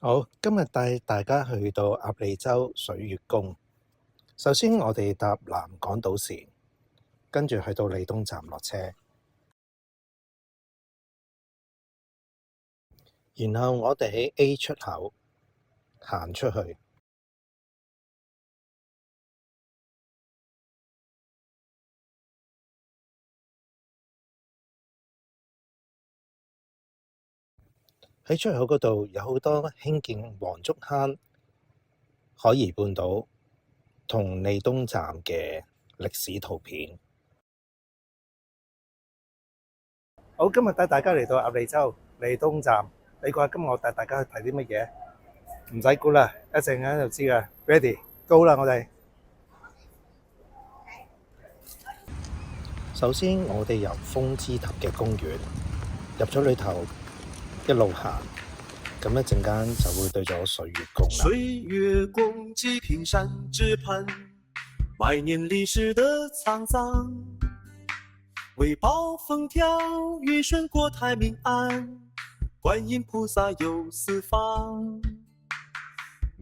好，今日帶大家去到鴨脷洲水月宮。首先我哋搭南港島線，跟住去到利東站落車，然後我哋喺 A 出口行出去。喺出口嗰度有好多興建黃竹坑、海怡半島同利東站嘅歷史圖片。好，今日帶大家嚟到鴨脷洲利東站。你估下今日我帶大家去睇啲乜嘢？唔使估啦，一陣間就知㗎。Ready， Go 啦！我哋首先我哋由風之塔嘅公園入咗裏頭，一路行，咁一陣間就會對咗水月宮啦。水月宮祭屏山之畔，百年歷史的滄桑，為保風調雨順國泰民安，觀音菩薩遊四方，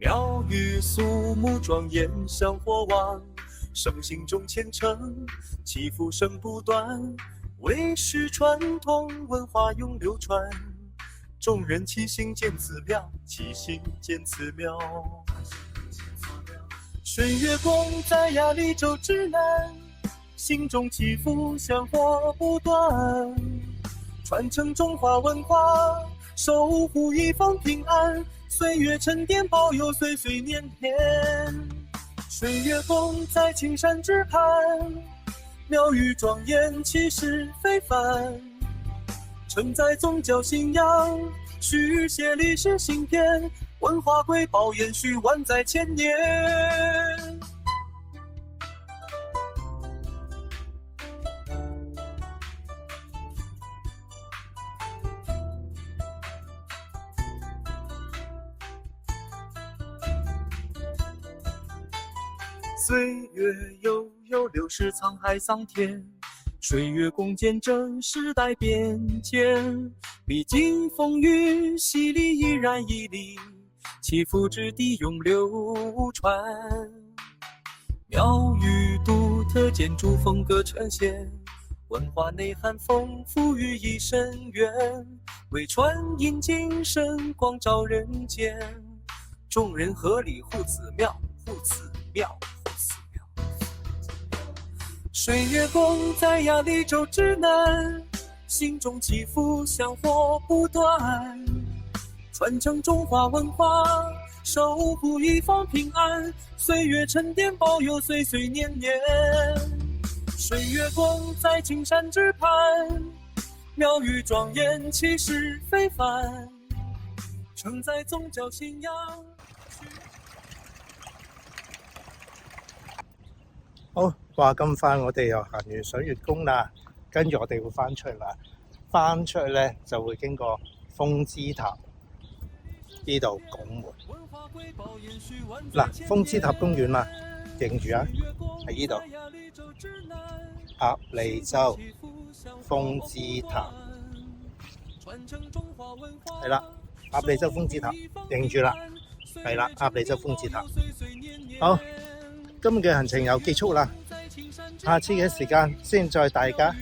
廟宇肅穆莊嚴香火旺，聖心中虔誠，祈福聲不斷，為世傳統文化永流傳，眾人齊心建此廟，齊心建此廟。水月宮在鴨脷洲之南，心中祈福香火不斷，傳承中華文化，守護一方平安，歲月沉澱保佑歲歲年年。水月宮在青山之畔，廟宇莊嚴氣勢非凡，承載宗教信仰，續寫歷史新篇，文化瑰寶延續萬載千年。歲月悠悠，流逝滄海桑田，水月宮見證時代變遷，歷經風雨洗禮，依然屹立，祈福之地永流傳。廟宇獨特建築風格呈現，文化內涵豐富寓意深遠，為傳音精神光照人間，眾人合力護此廟，護此廟。水月宮在鴨脷洲之南，心中祈福香火不斷，傳承中華文化，守護一方平安，歲月沉澱保佑歲歲年年。水月宮在青山之畔，廟宇莊嚴氣勢非凡，承載宗教信仰。好，話咁快我哋又行完水月宮啦，跟住我哋會翻出去啦。翻出去咧就會經過風之塔呢度拱門。嗱，風之塔公園啦，認住啊，喺呢度。鴨脷洲風之塔，係啦，鴨脷洲風之塔，認住啦，係啦，鴨脷洲風之塔。好。今日嘅行程又結束啦，下次嘅時間先再帶大家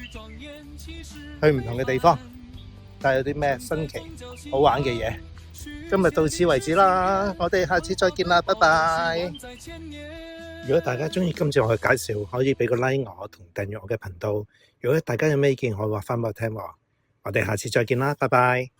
去唔同嘅地方，睇下有啲咩新奇好玩嘅嘢。今日到此為止啦，我哋下次再見啦，拜拜。如果大家鍾意今次我嘅介紹，可以俾個 like 我同訂閱我嘅頻道。如果大家有咩意見，可以話返俾我聽喎。我哋下次再見啦，拜拜。